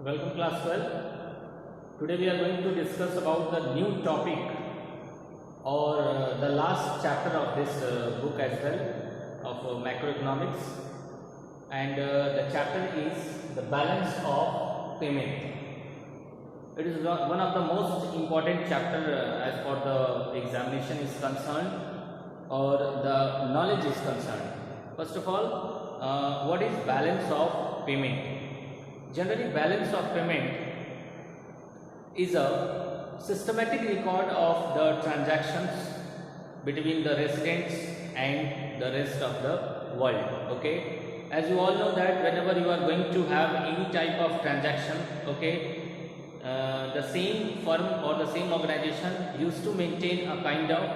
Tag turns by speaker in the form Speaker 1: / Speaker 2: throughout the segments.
Speaker 1: Welcome class 12. Today we are going to discuss about the new topic or the last chapter of this book as well of macroeconomics, and the chapter is the balance of payment. It is one of the most important chapter as for the examination is concerned or the knowledge is concerned. First of all, what is balance of payment? Generally, balance of payment is a systematic record of the transactions between the residents and the rest of the world. Okay, as you all know that whenever you are going to have any type of transaction, okay, the same firm or the same organization used to maintain a kind of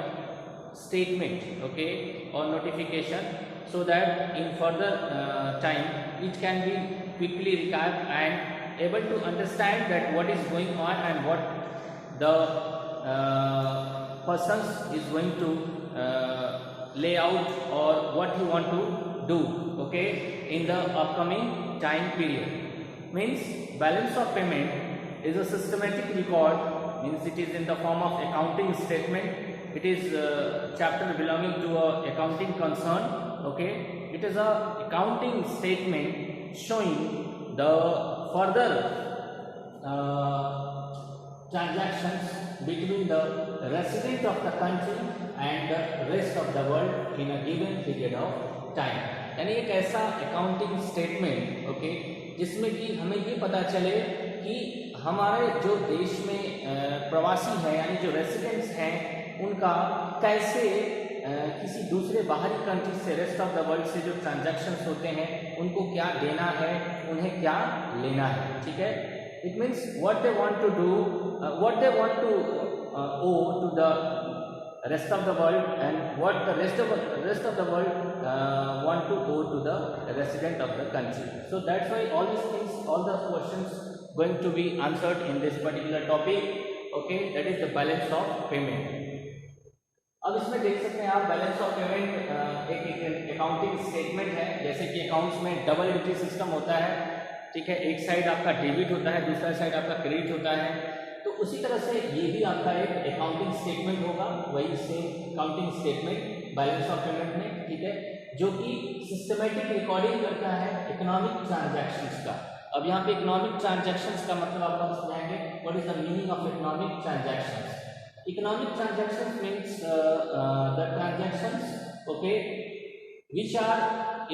Speaker 1: statement, okay, or notification, so that in further time it can be quickly recap and able to understand that what is going on and what the persons is going to lay out or what he want to do, okay, in the upcoming time period. Means balance of payment is a systematic record, means it is in the form of accounting statement. It is a chapter belonging to a accounting concern, okay. It is a accounting statement showing the further transactions between the resident of the country and the rest of the world in a given period of time. यानी एक ऐसा accounting statement, okay, जिसमें कि हमें ये पता चले कि हमारे जो देश में प्रवासी हैं यानी जो रेसिडेंट्स हैं उनका कैसे किसी दूसरे बाहरी कंट्री से रेस्ट ऑफ द वर्ल्ड से जो ट्रांजैक्शंस होते हैं उनको क्या देना है, उन्हें क्या लेना है, ठीक है. It means what they want to do, what they want to owe to the rest of the world and what the rest of the world want to owe to the resident of the country. So that's why all these things, all the questions going to be answered in this particular topic, okay, that is the balance of payment. अब इसमें देख सकते हैं आप balance of payment एक accounting statement है. जैसे कि अकाउंट्स में डबल एंट्री सिस्टम होता है, ठीक है. एक साइड आपका डेबिट होता है, दूसरा साइड आपका क्रेडिट होता है. तो उसी तरह से ये भी आपका एक अकाउंटिंग स्टेटमेंट होगा, वही same accounting statement balance of payment में, ठीक है, जो कि सिस्टमेटिक रिकॉर्डिंग करता है इकोनॉमिक ट्रांजैक्शंस का. अब यहाँ पे इकोनॉमिक ट्रांजैक्शंस का मतलब आपको हम समझाएंगे what is the meaning of economic transactions. Economic transactions means the transactions, okay, which are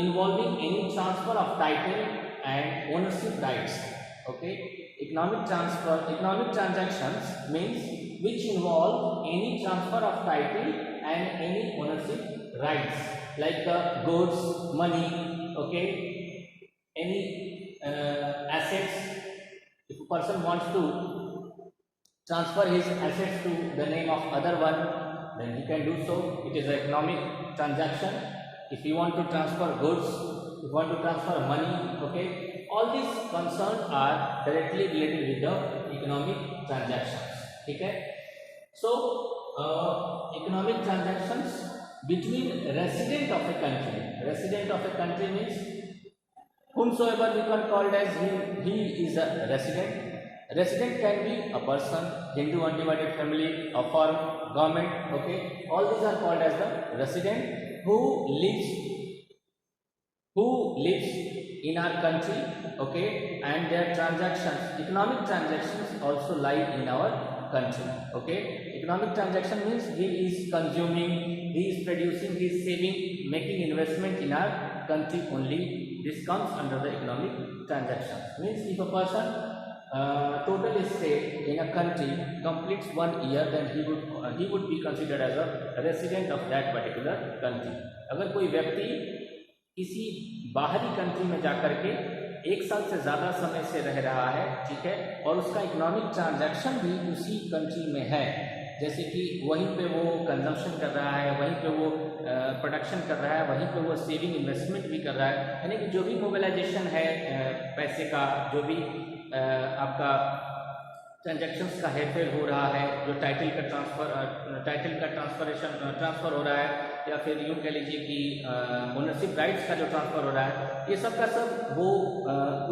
Speaker 1: involving any transfer of title and ownership rights, okay. Economic transactions means which involve any transfer of title and any ownership rights, like the goods, money, okay, any assets. If a person wants to transfer his assets to the name of other one, then he can do so. It is an economic transaction. If you want to transfer goods, if you want to transfer money, okay, all these concerns are directly related with the economic transactions, ठीक है. So economic transactions between resident of a country. Resident of a country means whomsoever we can call as he is a resident. Resident can be a person, Hindu undivided family, a firm, government, okay. All these are called as the resident who lives in our country, okay, and their transactions, economic transactions also lie in our country, okay. Economic transaction means he is consuming, he is producing, he is saving, making investment in our country only. This comes under the economic transactions. Means if a person total stay in a country completes 1 year, then he would be considered as a resident of that particular country. अगर कोई व्यक्ति किसी बाहरी country में जाकर के 1 साल से ज़्यादा समय से रह रहा है, ठीक है, और उसका इकोनॉमिक ट्रांजैक्शन भी उसी कंट्री में है, जैसे कि वहीं पे वो कंजम्पशन कर रहा है, वहीं पे वो प्रोडक्शन कर रहा है, वहीं पे वो सेविंग इन्वेस्टमेंट भी कर रहा है, यानी कि जो भी मोबिलाइजेशन है पैसे का, जो भी आपका ट्रांजैक्शंस का हेरफेर हो रहा है, जो टाइटल का ट्रांसफ़र हो रहा है, या फिर यूँ कह लीजिए कि ओनरशिप राइट्स का जो ट्रांसफ़र हो रहा है, ये सब का सब वो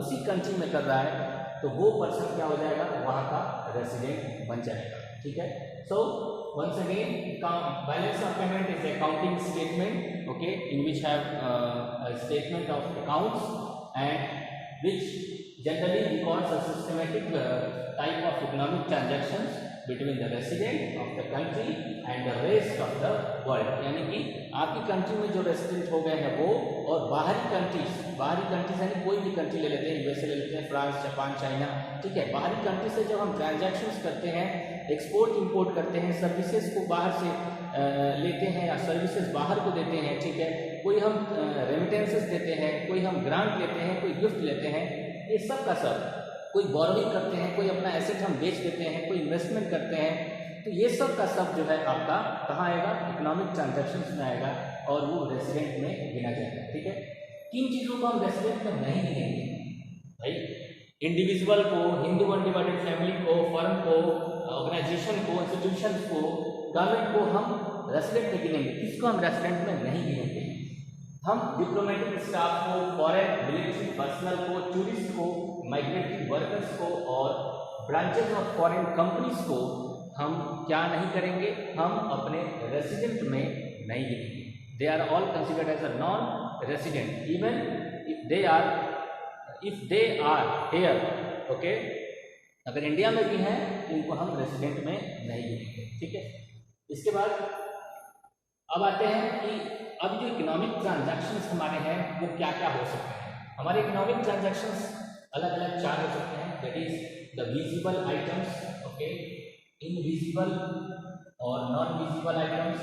Speaker 1: उसी कंट्री में कर रहा है. तो वो पर्सन क्या हो जाएगा, वहाँ का रेसिडेंट बन जाएगा। ठीक है, सो once again balance of payment is accounting statement, okay, in which have a statement of accounts and which generally records a systematic type of economic transactions between the resident of the country and the rest of the world। यानी कि आपकी country में जो resident हो गए हैं वो, और बाहरी कंट्रीज यानी कोई भी कंट्री ले लेते हैं, यूएसए ले लेते हैं, फ्रांस, जापान, चाइना, ठीक है, बाहरी कंट्री से जब हम ट्रांजैक्शंस करते हैं, एक्सपोर्ट इंपोर्ट करते हैं, सर्विसेज को बाहर से लेते हैं या सर्विसेज बाहर को देते हैं, ठीक है, कोई हम रेमिटेंसेस देते हैं, कोई हम ग्रांट लेते हैं, कोई गिफ्ट लेते हैं, ये सब का सब, कोई बोरोइंग करते हैं, कोई अपना एसेट हम बेच देते हैं, कोई इन्वेस्टमेंट करते हैं, तो ये सब का सब जो है आपका कहाँ आएगा, इकोनॉमिक ट्रांजैक्शंस में आएगा और वो रेसिडेंट में गिना जाएगा। ठीक है, किन चीज़ों को हम रेसिडेंट में नहीं गिनेंगे भाई, इंडिविजुअल को, हिंदू अनडिवाइडेड फैमिली को, फर्म को, ऑर्गेनाइजेशन को, इंस्टीट्यूशन को, गवर्नमेंट को हम रेसिडेंट में गिनेंगे, किसको हम रेसिडेंट में नहीं गिनेंगे। हम डिप्लोमेटिक स्टाफ को, फॉरेन मिलिट्री पर्सनल को, टूरिस्ट को, माइग्रेटरी वर्कर्स को और ब्रांचेस ऑफ फॉरेन कंपनीज को हम क्या नहीं करेंगे, हम अपने रेसिडेंट में नहीं गिनेंगे। They are all considered as a non resident even if they are here, okay, अगर इंडिया में भी हैं तो इनको हम रेसिडेंट में नहीं गिनेंगे। ठीक है, इसके बाद अब आते हैं कि अब जो इकोनॉमिक ट्रांजैक्शंस हमारे हैं वो क्या क्या हो सकते हैं। हमारे इकोनॉमिक ट्रांजैक्शंस अलग अलग चार हो सकते हैं, that is the visible items, okay, invisible और non visible items,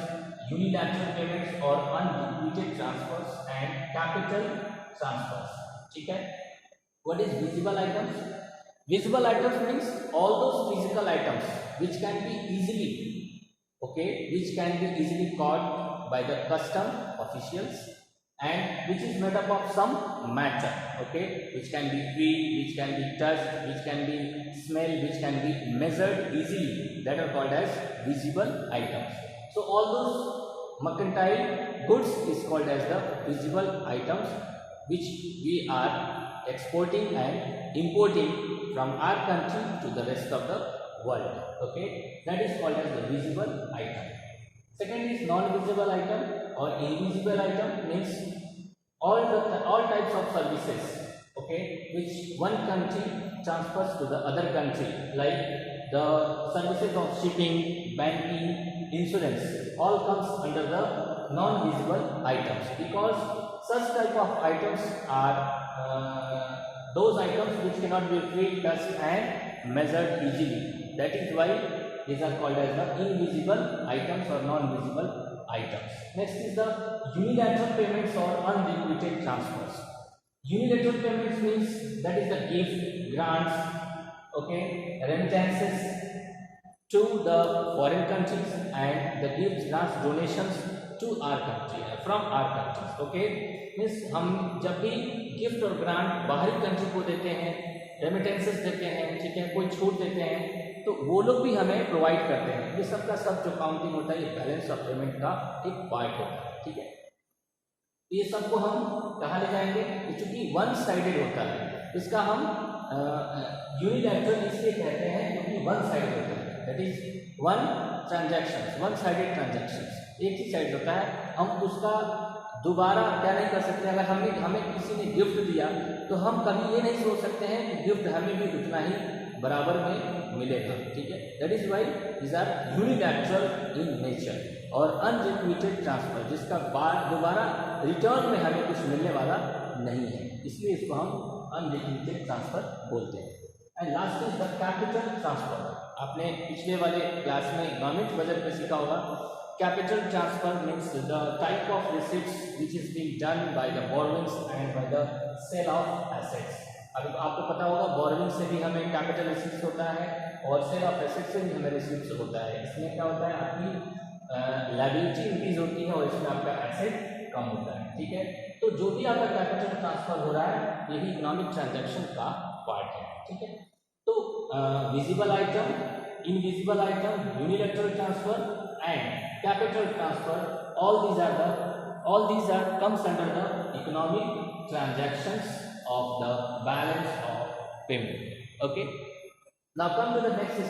Speaker 1: unilateral payments और unliquidated transfers and capital transfers. ठीक है, what is visible items? Visible items means all those physical items which can be easily, okay, which can be easily caught by the custom officials and which is made up of some matter, okay, which can be feel, which can be touched, which can be smell, which can be measured easily, that are called as visible items. So all those mercantile goods is called as the visible items which we are exporting and importing from our country to the rest of the world, okay, that is called as the visible item. Second is non-visible item or invisible item, means all types of services, okay, which one country transfers to the other country, like the services of shipping, banking, insurance, all comes under the non-visible items, because such type of items are those items which cannot be felt, touched and measured easily. That is why these are called as the invisible items or non-visible items. Next is the unilateral payments or unrequited transfers. Unilateral payments means that is the gift, grants, okay, remittances to the foreign countries and the gifts, grants, donations to our country, from our countries, okay, means हम जब भी gift और grant बाहरी country को देते हैं, remittances देते हैं, ठीक है, कोई छूट देते हैं, तो वो लोग भी हमें प्रोवाइड करते हैं। ये सब का सब जो काउंटिंग होता है ये बैलेंस ऑफ पेमेंट का एक पार्ट होता है। ठीक है, ये सबको हम कहाँ ले जाएंगे, क्योंकि वन साइडेड होता है, इसका हम यूनिलैटरल इसलिए कहते हैं क्योंकि वन साइडेड होता है, that is one transactions, one sided transactions, एक ही साइड होता है, हम उसका दोबारा क्या नहीं कर सकते। अगर हमें किसी ने गिफ्ट दिया तो हम कभी ये नहीं सोच सकते हैं कि गिफ्ट हमें भी उतना ही बराबर में मिलेगा। ठीक है, that is why these are unilateral in nature और अनरिक्विटेड ट्रांसफर, जिसका दोबारा रिटर्न में हमें कुछ मिलने वाला नहीं है, इसलिए इसको हम अनरिक्विटेड ट्रांसफर बोलते हैं। And last is the capital transfer. आपने पिछले वाले क्लास में गवर्नमेंट बजट में सीखा होगा, capital transfer means the type of receipts which is being done by the borrowings and by the sale of assets. अभी आपको पता होगा बोरोइंग से भी हमें कैपिटल रिसिप्ट्स होता है और सेल ऑफ एसेट्स से भी हमें रिसिप्ट्स होता है। इसमें क्या होता है, आपकी लायबिलिटी इंक्रीज होती है और इसमें आपका एसेट कम होता है। ठीक है, तो जो भी आपका कैपिटल ट्रांसफर हो रहा है यही इकोनॉमिक ट्रांजैक्शन का पार्ट है। ठीक है, तो visible item, invisible item, unilateral transfer and capital transfer, all these are comes under the economic transactions of the balance of payment. Okay. Now come to the next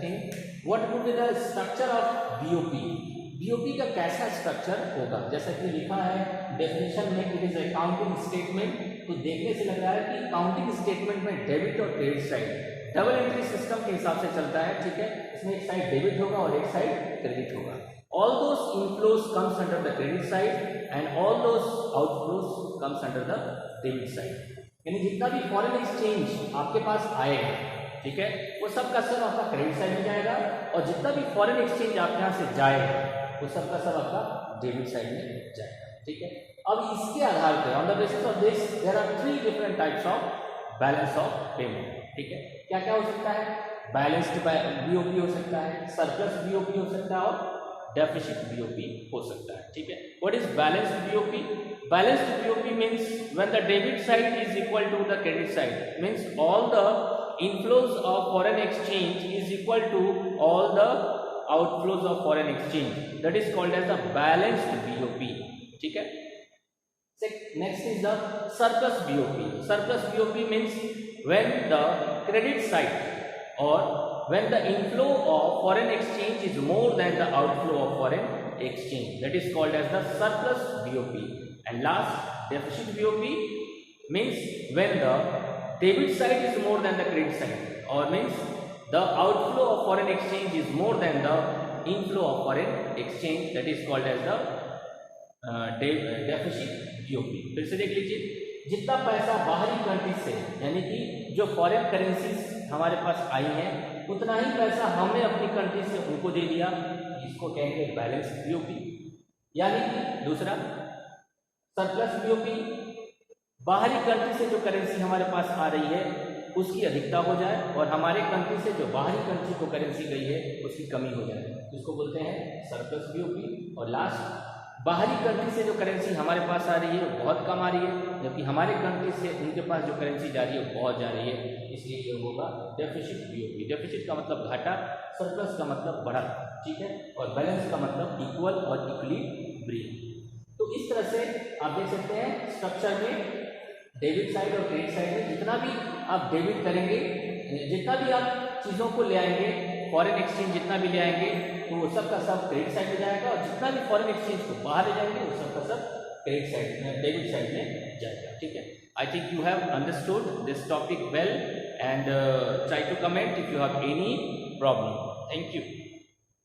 Speaker 1: thing. What would be the structure of BOP? BOP का कैसा structure होगा? जैसा कि लिखा है definition में, it is accounting statement. तो देखने से लग रहा है कि अकाउंटिंग स्टेटमेंट में डेबिट और credit side double entry system के हिसाब से चलता है, ठीक है। इसमें एक साइड डेबिट होगा और एक साइड क्रेडिट होगा। All those inflows comes under the credit side and all those outflows comes under the debit side. यानी जितना भी फॉरेन एक्सचेंज आपके पास आएगा, ठीक है, वो सब का सब आपका क्रेडिट साइड में जाएगा, और जितना भी फॉरेन एक्सचेंज आप यहाँ से जाएगा वो सब का सब आपका डेबिट साइड में जाएगा, ठीक है। अब इसके आधार पर on the basis of this there are 3 different types of balance of payment, ठीक है। क्या क्या हो सकता है? बैलेंस्ड बीओपी हो सकता है, सरप्लस बीओपी हो सकता है, और डेफिसिट बीओपी हो सकता है, ठीक है। What is balanced BOP? Balanced BOP means when the debit side is equal to the credit side, means all the inflows of foreign exchange is equal to all the outflows of foreign exchange. That is called as the balanced BOP, ठीक है। Next is the surplus BOP. Surplus BOP means when the credit side or when the inflow of foreign exchange is more than the outflow of foreign exchange. That is called as the surplus BOP. And last, deficit BOP means when the debit side is more than the credit side, or means the outflow of foreign exchange is more than the inflow of foreign exchange. That is called as the deficit BOP. फिर से देख लीजिए, जितना पैसा बाहरी country से, यानी कि जो फॉरेन करेंसीज हमारे पास आई हैं, उतना ही पैसा हमने अपनी कंट्री से उनको दे दिया, इसको कहेंगे बैलेंस BOP। यानी कि दूसरा सरप्लस BOP, बाहरी कंट्री से जो करेंसी हमारे पास आ रही है उसकी अधिकता हो जाए, और हमारे कंट्री से जो बाहरी कंट्री को करेंसी गई है उसकी कमी हो जाए, इसको बोलते हैं सरप्लस BOP। और लास्ट, बाहरी कंट्री से जो करेंसी हमारे पास आ रही है वो बहुत कम आ रही है, जबकि हमारे कंट्री से उनके पास जो करेंसी जा रही है वो बहुत जा रही है, इसलिए ये होगा डेफिसिट BOP। डेफिसिट का मतलब घाटा, सरप्लस का मतलब बढ़त, ठीक है, और बैलेंस का मतलब इक्वल और इक्विलिब्रियम। तो इस तरह से आप देख सकते हैं स्ट्रक्चर में डेबिट साइड और क्रेडिट साइड में जितना भी आप डेबिट करेंगे, जितना भी आप चीज़ों को ले आएंगे, फॉरेन एक्सचेंज जितना भी ले आएंगे, तो वो सब का सब क्रेडिट साइड में जाएगा, और जितना भी फॉरेन एक्सचेंज को बाहर ले जाएंगे वो सब का सब क्रेडिट साइड में, डेबिट साइड में जाएगा, ठीक है। I think you have understood this topic well, and try to comment if you have any problem. Thank you.